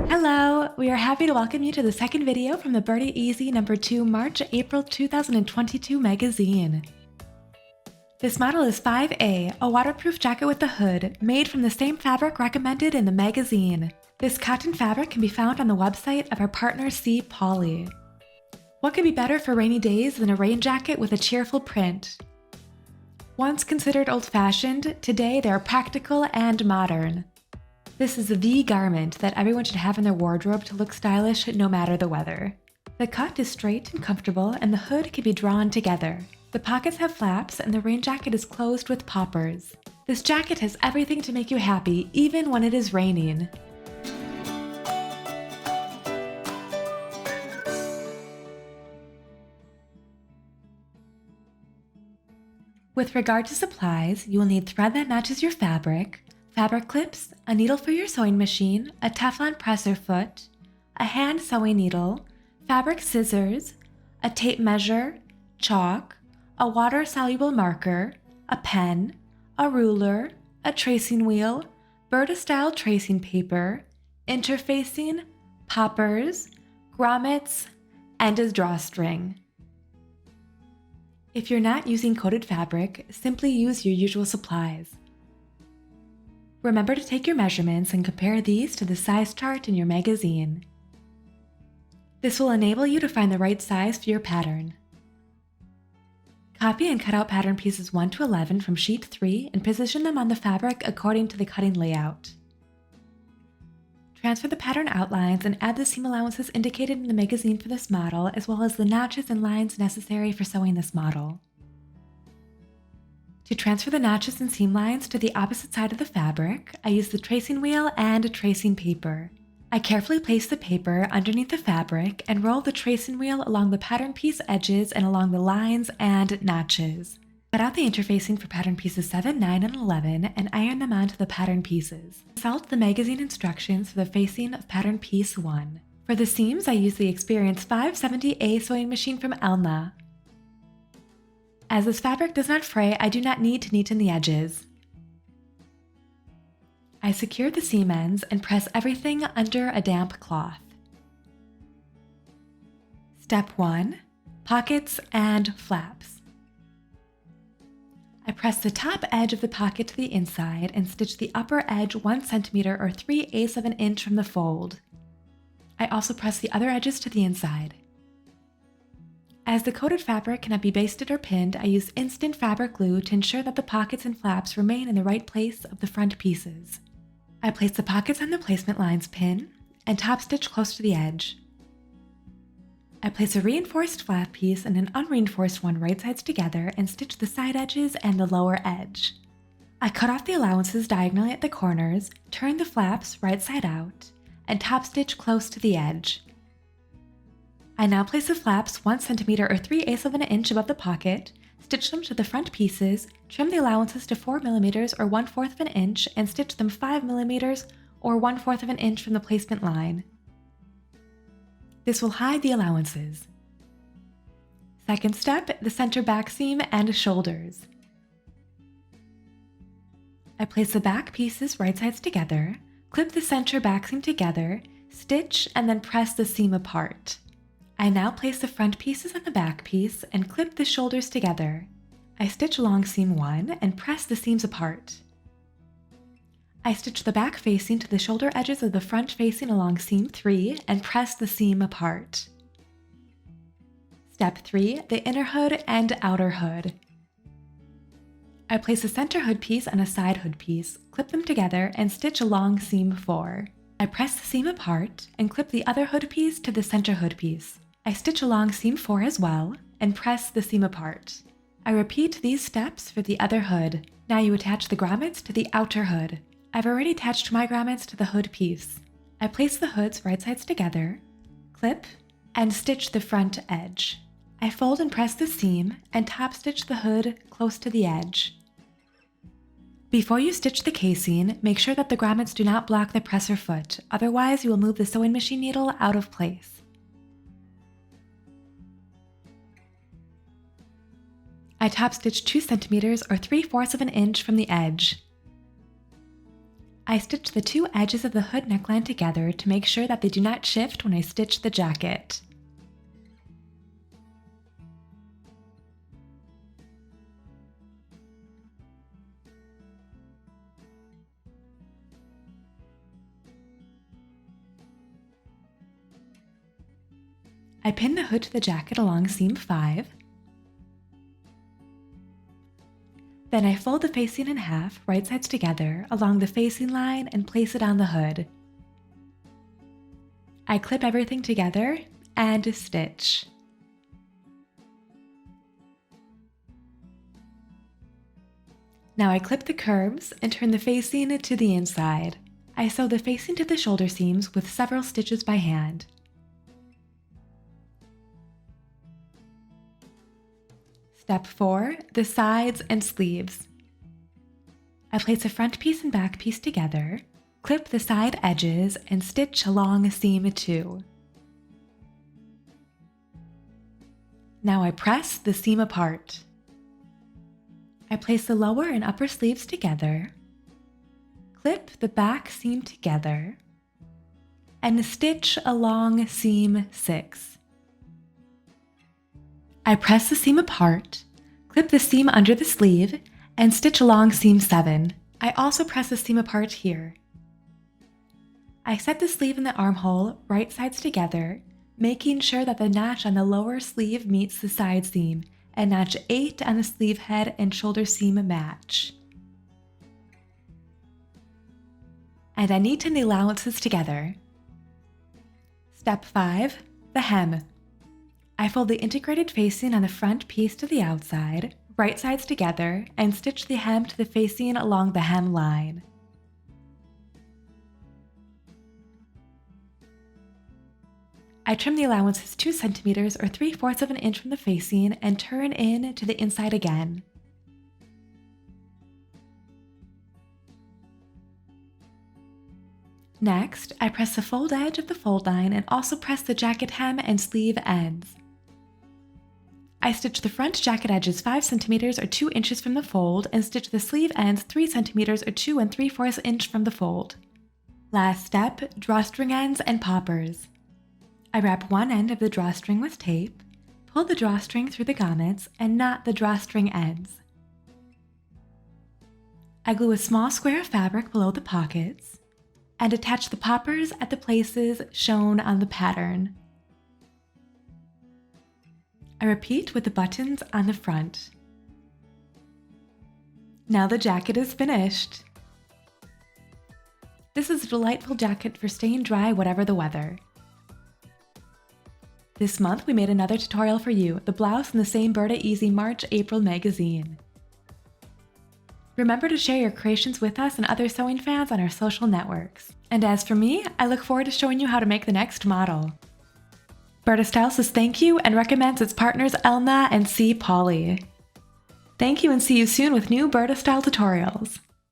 Hello! We are happy to welcome you to the second video from the Burda Easy No. 2 March-April 2022 magazine. This model is 5A, a waterproof jacket with a hood, made from the same fabric recommended in the magazine. This cotton fabric can be found on the website of our partner C. Poly. What could be better for rainy days than a rain jacket with a cheerful print? Once considered old-fashioned, today they are practical and modern. This is the garment that everyone should have in their wardrobe to look stylish no matter the weather. The cut is straight and comfortable, and the hood can be drawn together. The pockets have flaps, and the rain jacket is closed with poppers. This jacket has everything to make you happy, even when it is raining. With regard to supplies, you will need thread that matches your fabric clips, a needle for your sewing machine, a Teflon presser foot, a hand sewing needle, fabric scissors, a tape measure, chalk, a water-soluble marker, a pen, a ruler, a tracing wheel, Burda-style tracing paper, interfacing, poppers, grommets, and a drawstring. If you're not using coated fabric, simply use your usual supplies. Remember to take your measurements and compare these to the size chart in your magazine. This will enable you to find the right size for your pattern. Copy and cut out pattern pieces 1 to 11 from sheet 3 and position them on the fabric according to the cutting layout. Transfer the pattern outlines and add the seam allowances indicated in the magazine for this model, as well as the notches and lines necessary for sewing this model. To transfer the notches and seam lines to the opposite side of the fabric, I use the tracing wheel and tracing paper. I carefully place the paper underneath the fabric and roll the tracing wheel along the pattern piece edges and along the lines and notches. Cut out the interfacing for pattern pieces 7, 9, and 11 and iron them onto the pattern pieces. Consult the magazine instructions for the facing of pattern piece 1. For the seams, I use the Experience 570A sewing machine from Elna. As this fabric does not fray, I do not need to neaten the edges. I secure the seam ends and press everything under a damp cloth. Step 1. Pockets and flaps. I press the top edge of the pocket to the inside and stitch the upper edge 1 cm or 3/8 of an inch from the fold. I also press the other edges to the inside. As the coated fabric cannot be basted or pinned, I use instant fabric glue to ensure that the pockets and flaps remain in the right place of the front pieces. I place the pockets on the placement lines pin and top stitch close to the edge. I place a reinforced flap piece and an unreinforced one right sides together and stitch the side edges and the lower edge. I cut off the allowances diagonally at the corners, turn the flaps right side out, and top stitch close to the edge. I now place the flaps 1 cm or 3/8 of an inch above the pocket, stitch them to the front pieces, trim the allowances to 4 mm or 1/4 of an inch, and stitch them 5 mm or 1/4 of an inch from the placement line. This will hide the allowances. Second step, the center back seam and shoulders. I place the back pieces right sides together, clip the center back seam together, stitch, and then press the seam apart. I now place the front pieces on the back piece and clip the shoulders together. I stitch along seam 1 and press the seams apart. I stitch the back facing to the shoulder edges of the front facing along seam 3 and press the seam apart. Step 3, the inner hood and outer hood. I place a center hood piece on a side hood piece, clip them together, and stitch along seam 4. I press the seam apart and clip the other hood piece to the center hood piece. I stitch along seam 4 as well and press the seam apart. I repeat these steps for the other hood. Now you attach the grommets to the outer hood. I've already attached my grommets to the hood piece. I place the hoods right sides together, clip, and stitch the front edge. I fold and press the seam and top stitch the hood close to the edge. Before you stitch the casing, make sure that the grommets do not block the presser foot, otherwise you will move the sewing machine needle out of place. I top stitch 2 cm or 3/4 of an inch from the edge. I stitch the two edges of the hood neckline together to make sure that they do not shift when I stitch the jacket. I pin the hood to the jacket along seam 5. Then I fold the facing in half, right sides together, along the facing line and place it on the hood. I clip everything together and stitch. Now I clip the curves and turn the facing to the inside. I sew the facing to the shoulder seams with several stitches by hand. Step 4. The sides and sleeves. I place a front piece and back piece together, clip the side edges, and stitch along seam 2. Now I press the seam apart. I place the lower and upper sleeves together, clip the back seam together, and stitch along seam 6. I press the seam apart, clip the seam under the sleeve, and stitch along seam 7. I also press the seam apart here. I set the sleeve in the armhole right sides together, making sure that the notch on the lower sleeve meets the side seam, and notch 8 on the sleeve head and shoulder seam match. And I neaten the allowances together. Step 5. The hem. I fold the integrated facing on the front piece to the outside, right sides together, and stitch the hem to the facing along the hem line. I trim the allowances 2 centimeters or 3/4 of an inch from the facing and turn in to the inside again. Next, I press the fold edge of the fold line and also press the jacket hem and sleeve ends. I stitch the front jacket edges 5 centimeters or 2 inches from the fold and stitch the sleeve ends 3 centimeters or 2 3/4 inch from the fold. Last step, drawstring ends and poppers. I wrap one end of the drawstring with tape, pull the drawstring through the grommets, and knot the drawstring ends. I glue a small square of fabric below the pockets and attach the poppers at the places shown on the pattern. I repeat with the buttons on the front. Now the jacket is finished. This is a delightful jacket for staying dry whatever the weather. This month we made another tutorial for you, the blouse in the same Burda Easy March-April magazine. Remember to share your creations with us and other sewing fans on our social networks. And as for me, I look forward to showing you how to make the next model. Burda Style says thank you and recommends its partners Elna and C. Polly. Thank you and see you soon with new Burda Style tutorials.